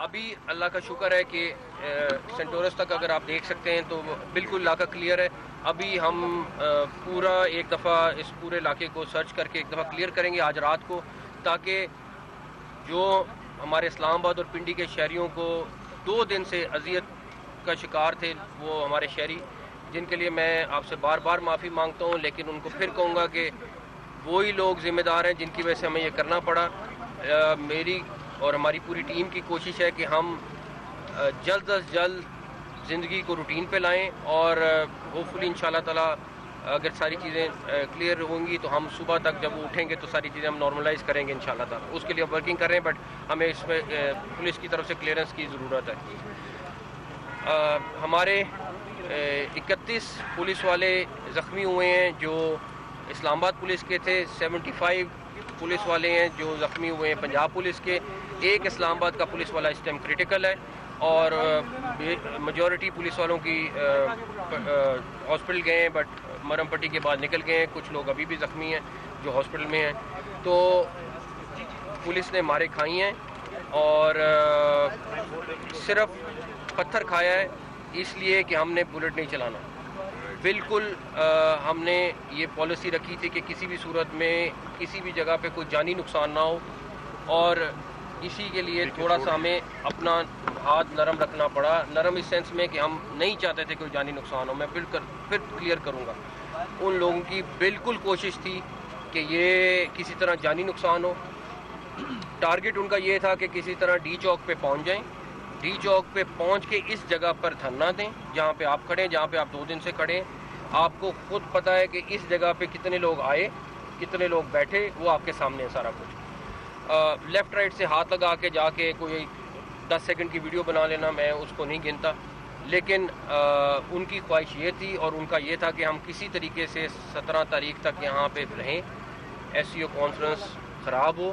ابھی اللہ کا شکر ہے کہ سینٹورس تک اگر آپ دیکھ سکتے ہیں تو بالکل علاقہ کلیئر ہے. ابھی ہم پورا ایک دفعہ اس پورے علاقے کو سرچ کر کے ایک دفعہ کلیئر کریں گے آج رات کو, تاکہ جو ہمارے اسلام آباد اور پنڈی کے شہریوں کو 2 دن سے اذیت کا شکار تھے, وہ ہمارے شہری, جن کے لیے میں آپ سے بار بار معافی مانگتا ہوں, لیکن ان کو پھر کہوں گا کہ وہی لوگ ذمہ دار ہیں جن کی وجہ سے ہمیں یہ کرنا پڑا. میری اور ہماری پوری ٹیم کی کوشش ہے کہ ہم جلد از جلد زندگی کو روٹین پہ لائیں, اور ہوپ فلی ان شاء اللہ تعالیٰ اگر ساری چیزیں کلیئر ہوں گی تو ہم صبح تک جب اٹھیں گے تو ساری چیزیں ہم نارملائز کریں گے ان شاء اللہ تعالیٰ. اس کے لیے ورکنگ کر رہے ہیں, بٹ ہمیں اس میں پولیس کی طرف سے کلیئرنس کی ضرورت ہے. ہمارے 31 پولیس والے زخمی ہوئے ہیں جو اسلام آباد پولیس کے تھے, 75 پولیس والے ہیں جو زخمی ہوئے ہیں پنجاب پولیس کے. ایک اسلام آباد کا پولیس والا اس ٹائم کریٹیکل ہے, اور میجورٹی پولیس والوں کی ہاسپٹل گئے ہیں, بٹ مرم پٹی کے بعد نکل گئے ہیں. کچھ لوگ ابھی بھی زخمی ہیں جو ہاسپٹل میں ہیں. تو پولیس نے مارے کھائی ہیں, اور صرف پتھر کھایا ہے اس لیے کہ ہم نے بلٹ نہیں چلانا. بالکل ہم نے یہ پالیسی رکھی تھی کہ کسی بھی صورت میں کسی بھی جگہ پہ کوئی جانی نقصان نہ ہو, اور اسی کے لیے تھوڑا سا ہمیں اپنا ہاتھ نرم رکھنا پڑا. نرم اس سینس میں کہ ہم نہیں چاہتے تھے کوئی جانی نقصان ہو. میں بالکل پھر کلیئر کروں گا, ان لوگوں کی بالکل کوشش تھی کہ یہ کسی طرح جانی نقصان ہو. ٹارگٹ ان کا یہ تھا کہ کسی طرح ڈی چوک پہ پہنچ جائیں, ڈی چوک پہ پہنچ کے اس جگہ پر دھرنا دیں جہاں پہ آپ کھڑے ہیں, جہاں پہ آپ 2 دن سے کھڑے ہیں. آپ کو خود پتہ ہے کہ اس جگہ پہ کتنے لوگ آئے, کتنے لوگ بیٹھے, وہ آپ کے سامنے ہے سارا کچھ. لیفٹ رائٹ سے ہاتھ لگا کے جا کے کوئی 10 سیکنڈ کی ویڈیو بنا لینا, میں اس کو نہیں گنتا, لیکن ان کی خواہش یہ تھی اور ان کا یہ تھا کہ ہم کسی طریقے سے 17 تاریخ تک یہاں پہ رہیں. ایس سی او کانفرنس خراب ہو,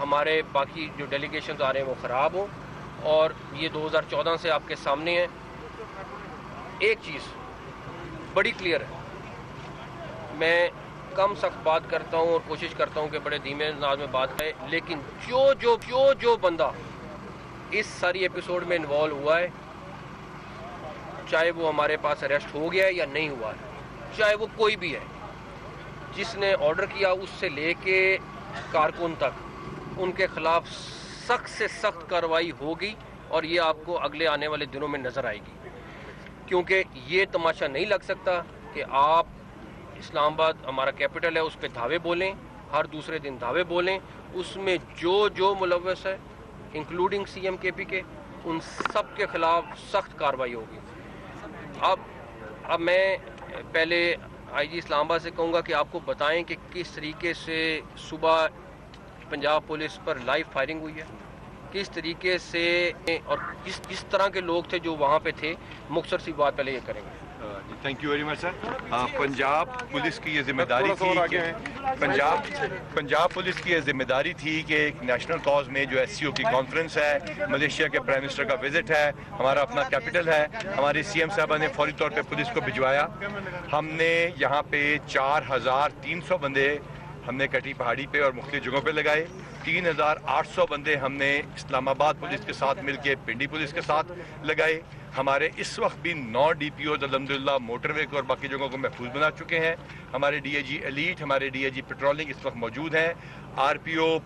ہمارے باقی جو ڈیلیگیشنز آ رہے ہیں وہ خراب ہوں, اور یہ 2014 سے آپ کے سامنے ہے. ایک چیز بڑی کلیئر ہے, میں کم سخت بات کرتا ہوں اور کوشش کرتا ہوں کہ بڑے دھیمے انداز میں بات کرے, لیکن جو بندہ اس ساری ایپیسوڈ میں انوالو ہوا ہے, چاہے وہ ہمارے پاس اریسٹ ہو گیا ہے یا نہیں ہوا ہے, چاہے وہ کوئی بھی ہے, جس نے آرڈر کیا اس سے لے کے کارکن تک, ان کے خلاف سخت سے سخت کارروائی ہوگی, اور یہ آپ کو اگلے آنے والے دنوں میں نظر آئے گی. کیونکہ یہ تماشا نہیں لگ سکتا کہ آپ اسلام آباد ہمارا کیپٹل ہے اس پہ دھاوے بولیں, ہر دوسرے دن دھاوے بولیں, اس میں جو ملوث ہے انکلوڈنگ سی ایم کے پی کے, ان سب کے خلاف سخت کارروائی ہوگی. اب میں پہلے آئی جی اسلام آباد سے کہوں گا کہ آپ کو بتائیں کہ کس طریقے سے صبح پنجاب پولیس پر لائیو فائرنگ ہوئی ہے, کس طریقے سے, اور کس طرح کے لوگ تھے جو وہاں پہ تھے. مختصر سی بات پہلے یہ کریں گے. Thank you very much sir. Punjab police کی یہ ذمہ داری تھی کہ پنجاب پولیس کی یہ ذمہ داری تھی کہ ایک نیشنل کاز میں جو ایس سی او کی کانفرنس ہے, ملیشیا کے پرائم منسٹر کا وزٹ ہے, ہمارا اپنا کیپٹل ہے, ہماری سی ایم صاحبہ نے فوری طور پہ پولیس کو بھجوایا. ہم نے یہاں پہ 4300 بندے ہم نے کٹی پہاڑی پہ اور مختلف جگہوں پہ لگائے. 3800 بندے ہم نے اسلام آباد پولیس کے ساتھ مل کے پنڈی پولیس کے ساتھ لگائے. ہمارے اس وقت بھی 9 ڈی پی اوز الحمدللہ موٹر وے کو اور باقی جگہوں کو محفوظ بنا چکے ہیں. ہمارے ڈی اے جی ایلیٹ, ہمارے ڈی اے جی پیٹرولنگ اس وقت موجود ہیں. آر پی او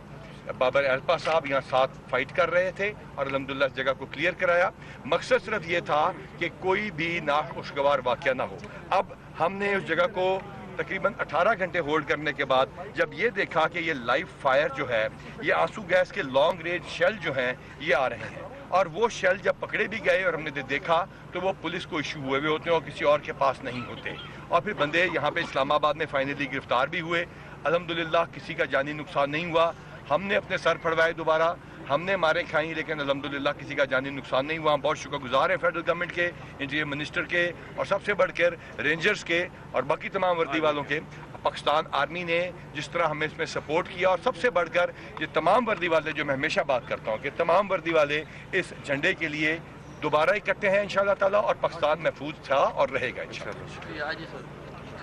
بابر الپا صاحب یہاں ساتھ فائٹ کر رہے تھے اور الحمدللہ اس جگہ کو کلیئر کرایا. مقصد صرف یہ تھا کہ کوئی بھی ناخوشگوار واقعہ نہ ہو. اب ہم نے اس جگہ کو تقریباً 18 گھنٹے ہولڈ کرنے کے بعد جب یہ دیکھا کہ یہ لائیو فائر جو ہے, یہ آنسو گیس کے لانگ رینج شیل جو ہیں یہ آ رہے ہیں, اور وہ شیل جب پکڑے بھی گئے اور ہم نے دیکھا تو وہ پولیس کو ایشو ہوئے ہوتے ہیں اور کسی اور کے پاس نہیں ہوتے. اور پھر بندے یہاں پہ اسلام آباد میں فائنلی گرفتار بھی ہوئے. الحمدللہ کسی کا جانی نقصان نہیں ہوا. ہم نے اپنے سر پھڑوائے دوبارہ, ہم نے مارے کھائیں, لیکن الحمدللہ کسی کا جانی نقصان نہیں ہوا. ہم بہت شکر گزار ہیں فیڈرل گورنمنٹ کے, انٹیریئر منسٹر کے, اور سب سے بڑھ کر رینجرز کے اور باقی تمام وردی والوں کے. پاکستان آرمی نے جس طرح ہمیں اس میں سپورٹ کیا, اور سب سے بڑھ کر یہ تمام وردی والے, جو میں ہمیشہ بات کرتا ہوں کہ تمام وردی والے اس جھنڈے کے لیے دوبارہ اکٹھے ہیں انشاءاللہ تعالیٰ, اور پاکستان محفوظ تھا اور رہے گا انشاءاللہ.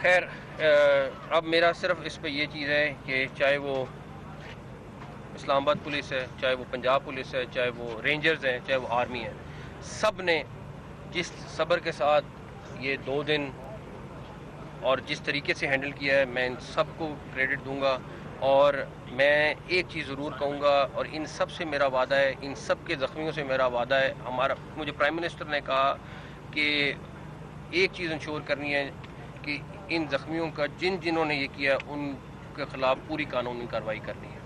خیر, اب میرا صرف اس پہ یہ چیز ہے کہ چاہے وہ اسلام آباد پولیس ہے، چاہے وہ پنجاب پولیس ہے، چاہے وہ رینجرز ہیں، چاہے وہ آرمی ہے، سب نے جس صبر کے ساتھ یہ 2 دن اور جس طریقے سے ہینڈل کیا ہے، میں ان سب کو کریڈٹ دوں گا. اور میں ایک چیز ضرور کہوں گا، اور ان سب سے میرا وعدہ ہے، ان سب کے زخمیوں سے میرا وعدہ ہے. مجھے پرائم منسٹر نے کہا کہ ایک چیز انشور کرنی ہے کہ ان زخمیوں کا جنہوں نے یہ کیا ان کے خلاف پوری قانونی کارروائی کرنی ہے.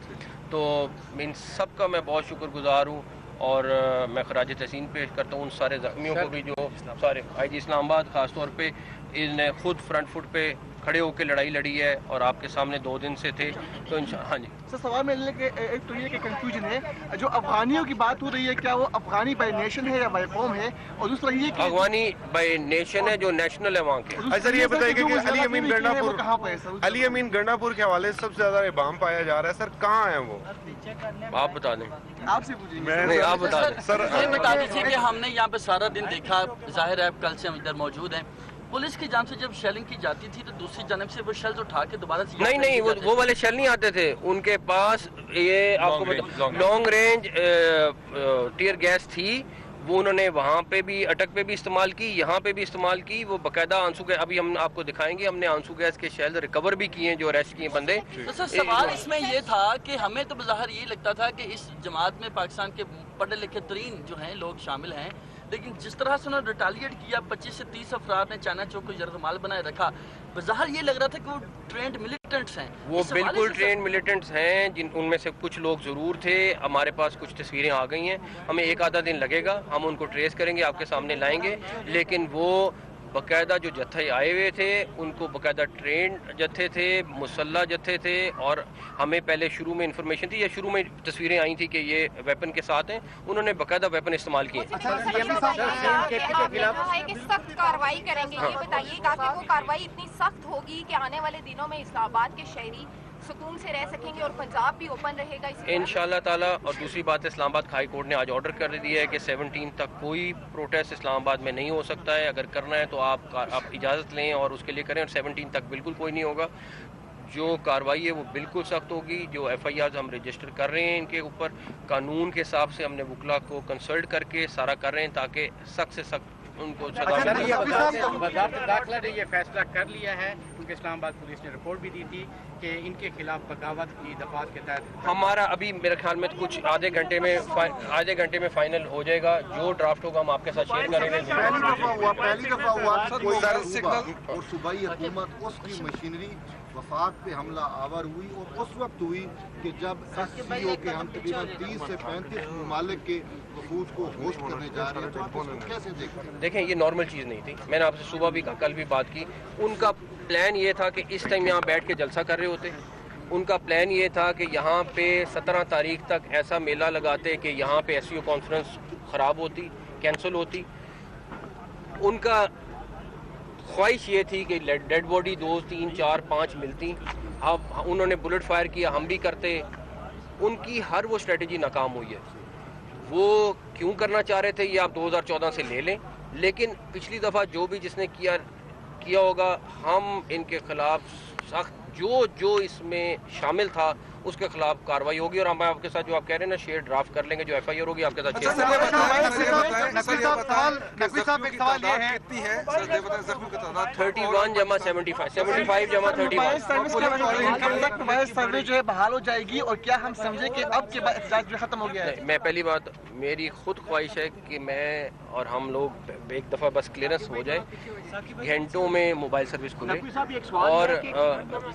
تو ان سب کا میں بہت شکر گزار ہوں، اور میں خراج تحسین پیش کرتا ہوں ان سارے زخمیوں کو بھی، جو سارے آئی جی اسلام آباد خاص طور پہ ان نے خود فرنٹ فٹ پہ کھڑے ہو کے لڑائی لڑی ہے، اور آپ کے سامنے 2 دن سے تھے. تو ہاں جی سر، سوال ملنے کے ایک تو یہ کہ کنفیوژن ہے، جو افغانیوں کی بات ہو رہی ہے، کیا وہ افغانی بائی نیشن ہے یا بائی قوم ہے؟ اور دوسرا یہ کہ افغانی بائی نیشن ہے، جو نیشنل ہے وہاں کے. سر یہ بتائیے کہ علی امین گرنا کہاں پہ ہے سر؟ علی امین گرنا پور کے حوالے سے سب سے زیادہ ابہام پایا جا رہا ہے، سر کہاں ہیں وہ؟ آپ بتا دیں. آپ سے پوچھیں گے. نہیں، آپ بتا دیں. سر یہ بتا دیجیے کہ ہم نے یہاں پہ سارا دن دیکھا، ظاہر ہے کل سے ہم ادھر موجود ہیں، پولیس کی جانب سے جب شیلنگ کی جاتی تھی تو دوسری جانب سے وہ شیلز اٹھا کے دوبارہ سے نہیں وہ والے شیل نہیں آتے تھے ان کے پاس. یہ آپ کو لانگ رینج ٹیئر گیس تھی، وہ انہوں نے وہاں پہ بھی اٹک پہ بھی استعمال کی، یہاں پہ بھی استعمال کی. وہ باقاعدہ آنسو گیس، ابھی ہم آپ کو دکھائیں گے، ہم نے آنسو گیس کے شیل ریکور بھی کیے ہیں جو اریسٹ کیے بندے. تو سر سوال اس میں یہ تھا کہ ہمیں تو بظاہر یہ لگتا تھا کہ اس جماعت میں پاکستان کے پڑھے لکھے ترین جو ہیں لوگ شامل ہیں، لیکن جس طرح سے انہوں نے ریٹالیٹ کیا، 25 سے 30 افراد نے چائنا چوک کو یرغمال بنائے رکھا، بظاہر یہ لگ رہا تھا کہ وہ ٹرینڈ ملیٹنٹس ہیں. وہ بالکل ٹرینڈ ملیٹنٹس ہیں، ان میں سے کچھ لوگ ضرور تھے. ہمارے پاس کچھ تصویریں آ گئی ہیں، ہمیں 1 آدھا دن لگے گا، ہم ان کو ٹریس کریں گے، آپ کے سامنے لائیں گے. لیکن وہ باقاعدہ جو جتھے آئے ہوئے تھے ان کو باقاعدہ ٹرینڈ جتھے تھے، مسلح جتھے تھے. اور ہمیں پہلے شروع میں انفارمیشن تھی، یا شروع میں تصویریں آئی تھی کہ یہ ویپن کے ساتھ ہیں، انہوں نے باقاعدہ ویپن استعمال کیے. سخت کارروائی کریں گے، یہ بتائیے گا کہ وہ کارروائی اتنی سخت ہوگی کہ آنے والے دنوں میں اسلام آباد کے شہری سکون سے رہ سکیں گے اور پنجاب بھی اوپن رہے گا انشاءاللہ تعالیٰ. اور دوسری بات، اسلام آباد ہائی کورٹ نے آج آرڈر کر دیا ہے کہ 17 تک کوئی پروٹیسٹ اسلام آباد میں نہیں ہو سکتا ہے. اگر کرنا ہے تو آپ اجازت لیں اور اس کے لیے کریں، اور 17 تک بالکل کوئی نہیں ہوگا. جو کارروائی ہے وہ بالکل سخت ہوگی. جو ایف آئی آرز ہم رجسٹر کر رہے ہیں ان کے اوپر، قانون کے حساب سے ہم نے وکلا کو کنسلٹ کر کے سارا کر رہے ہیں تاکہ سخت سے سخت ان کو وزارت داخلہ نے یہ فیصلہ کر لیا ہے، کیونکہ اسلام آباد پولیس نے رپورٹ بھی دی تھی کہ ان کے خلاف بغاوت کی دفعات کے تحت ہمارا ابھی میرے خیال میں کچھ آدھے گھنٹے میں فائنل ہو جائے گا. جو ڈرافٹ ہوگا ہم آپ کے ساتھ شیئر کریں گے. پہلی دفعہ ہوا اور صوبائی حکومت اس کی مشینری وفاق پہ حملہ آور ہوئی، اور اس وقت ہوئی کہ جب ایس سی او کے ہم تقریباً 30 سے 35 ممالک کے وفود کو ہوسٹ کرنے جا رہے ہیں، تو آپ اس کو کیسے دیکھتے ہیں؟ دیکھیں، یہ نارمل چیز نہیں تھی. میں نے آپ سے صبح بھی کل بھی بات کی. ان کا پلان یہ تھا کہ اس ٹائم یہاں بیٹھ کے جلسہ کر رہے ہوتے. ان کا پلان یہ تھا کہ یہاں پہ 17 تاریخ تک ایسا میلہ لگاتے کہ یہاں پہ ایس سی او کانفرنس خراب ہوتی، کینسل ہوتی. ان کا خواہش یہ تھی کہ ڈیڈ باڈی 2 3 4 5 ملتی. اب انہوں نے بلٹ فائر کیا، ہم بھی کرتے. ان کی ہر وہ اسٹریٹجی ناکام ہوئی ہے. وہ کیوں کرنا چاہ رہے تھے یہ آپ 2014 سے لے لیں، لیکن پچھلی دفعہ جو بھی جس نے کیا ہوگا، ہم ان کے خلاف سخت جو اس میں شامل تھا اس کے خلاف کارروائی ہوگی. اور ہم آپ کے ساتھ جو آپ کہہ رہے ہیں نا شیئر ڈرافٹ کر لیں گے، جو ایف آئی آر ہوگی آپ کے ساتھ شیئر. 31 جمع 75 جمع 31 سروے جو ہے بحال ہو جائے گی، اور کیا ہم سمجھے کہ اب کے بعد احتجاج جو ختم ہو گیا ہے؟ میں پہلی بات، میری خود خواہش ہے کہ میں اور ہم لوگ ایک دفعہ بس کلیئرنس ہو جائے، گھنٹوں میں موبائل سروس کھلے، اور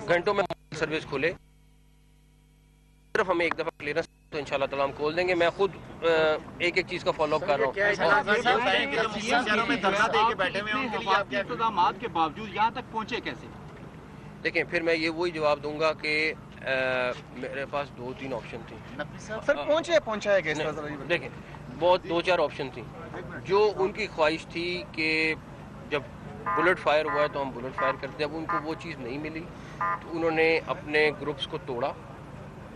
گھنٹوں میں موبائل سروس کھلے. صرف ہمیں ایک دفعہ کلیئرنس تو انشاءاللہ تعالیٰ ہم کھول دیں گے. میں خود ایک چیز کا فالو اپ کر رہا ہوں. اقدامات کے باوجود یہاں تک پہنچے کیسے؟ دیکھیں، پھر میں یہ وہی جواب دوں گا کہ میرے پاس 2-3 آپشن تھیں. سر پہنچایا گیا، دیکھیں بہت 2-4 آپشن تھیں. جو ان کی خواہش تھی کہ جب بلٹ فائر ہوا ہے تو ہم بلٹ فائر کرتے. اب ان کو وہ چیز نہیں ملی تو انہوں نے اپنے گروپس کو توڑا،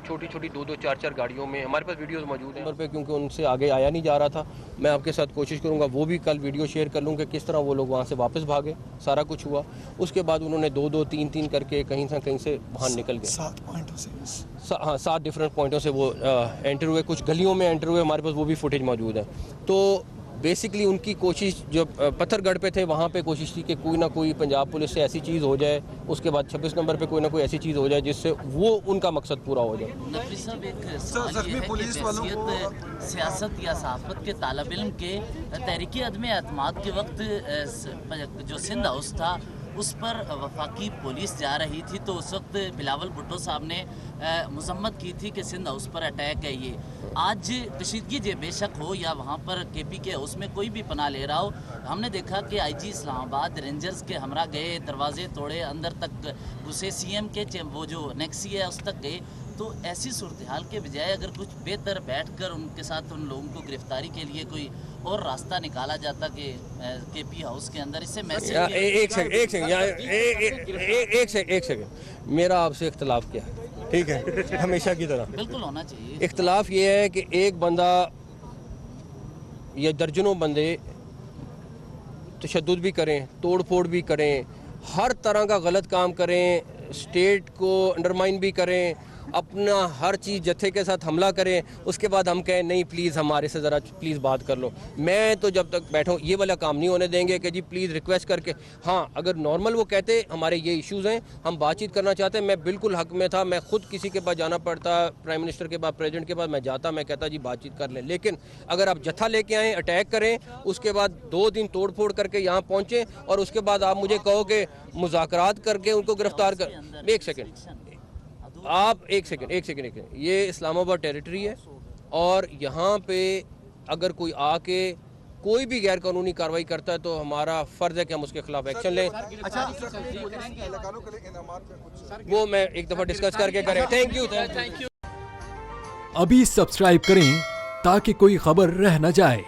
چھوٹی 2-4 گاڑیوں میں. ہمارے پاس ویڈیوز موجود ہیں کیونکہ ان سے آگے آیا نہیں جا رہا تھا. میں آپ کے ساتھ کوشش کروں گا وہ بھی کل ویڈیو شیئر کر لوں کہ کس طرح وہ لوگ وہاں سے واپس بھاگے. سارا کچھ ہوا. اس کے بعد انہوں نے 2-2 3-3 کر کے کہیں سے کہیں سے باہر نکل گئے. 7 پوائنٹوں سے. ہاں 7 ڈفرینٹ پوائنٹوں سے وہ انٹر ہوئے. کچھ گلیوں میں انٹر ہوئے, ہمارے پاس وہ بھی فوٹیج موجود ہے. تو بیسکلی ان کی کوشش جو پتھر گڑھ پہ تھے وہاں پہ کوشش تھی کہ کوئی نہ کوئی پنجاب پولیس سے ایسی چیز ہو جائے, اس کے بعد 26 نمبر پہ کوئی نہ کوئی ایسی چیز ہو جائے جس سے وہ ان کا مقصد پورا ہو جائے. نقوی صاحب ایک سوال یہ ہے کہ سیاست یا صحافت کے طالب علم کے تحریک عدم اعتماد کے وقت جو سندھ ہاؤس تھا اس پر وفاقی پولیس جا رہی تھی, تو اس وقت بلاول بھٹو صاحب نے مذمت کی تھی کہ سندھ ہاؤس پر اٹیک ہے. یہ آج کشیدگی جو بے شک ہو یا وہاں پر کے پی کے اس میں کوئی بھی پناہ لے رہا ہو, ہم نے دیکھا کہ آئی جی اسلام آباد رینجرز کے ہمراہ گئے, دروازے توڑے, اندر تک گھسے, سی ایم کے وہ جو نیکسی ہے اس تک گئے. تو ایسی صورتحال کے بجائے اگر کچھ بہتر بیٹھ کر ان کے ساتھ ان لوگوں کو گرفتاری کے لیے کوئی اور راستہ نکالا جاتا کہ کے پی ہاؤس کے اندر, اس سے ایک سیکنڈ میرا آپ سے اختلاف کیا ہے, ٹھیک ہے, ہمیشہ کی طرح بالکل ہونا چاہیے. اختلاف یہ ہے کہ ایک بندہ یا درجنوں بندے تشدد بھی کریں, توڑ پھوڑ بھی کریں, ہر طرح کا غلط کام کریں, اسٹیٹ کو انڈرمائن بھی کریں, اپنا ہر چیز جتھے کے ساتھ حملہ کریں, اس کے بعد ہم کہیں نہیں پلیز ہمارے سے ذرا پلیز بات کر لو. میں تو جب تک بیٹھوں یہ والا کام نہیں ہونے دیں گے کہ جی پلیز ریکویسٹ کر کے. ہاں اگر نارمل وہ کہتے ہمارے یہ ایشوز ہیں, ہم بات چیت کرنا چاہتے ہیں, میں بالکل حق میں تھا, میں خود کسی کے پاس جانا پڑتا, پرائم منسٹر کے پاس, پریزیڈنٹ کے پاس میں جاتا, میں کہتا جی بات چیت کر لیں. لیکن اگر آپ جتھا لے کے آئیں, اٹیک کریں, اس کے بعد 2 دن توڑ پھوڑ کر کے یہاں پہنچیں, اور اس کے بعد آپ مجھے کہو کہ مذاکرات کر کے ان کو گرفتار کر. ایک سیکنڈ آپ ایک سیکنڈ یہ اسلام آباد ٹیریٹری ہے, اور یہاں پہ اگر کوئی آ کے کوئی بھی غیر قانونی کارروائی کرتا ہے تو ہمارا فرض ہے کہ ہم اس کے خلاف ایکشن لیں. وہ میں ایک دفعہ ڈسکس کر کے کریں. Thank you. ابھی سبسکرائب کریں تاکہ کوئی خبر رہ نہ جائے.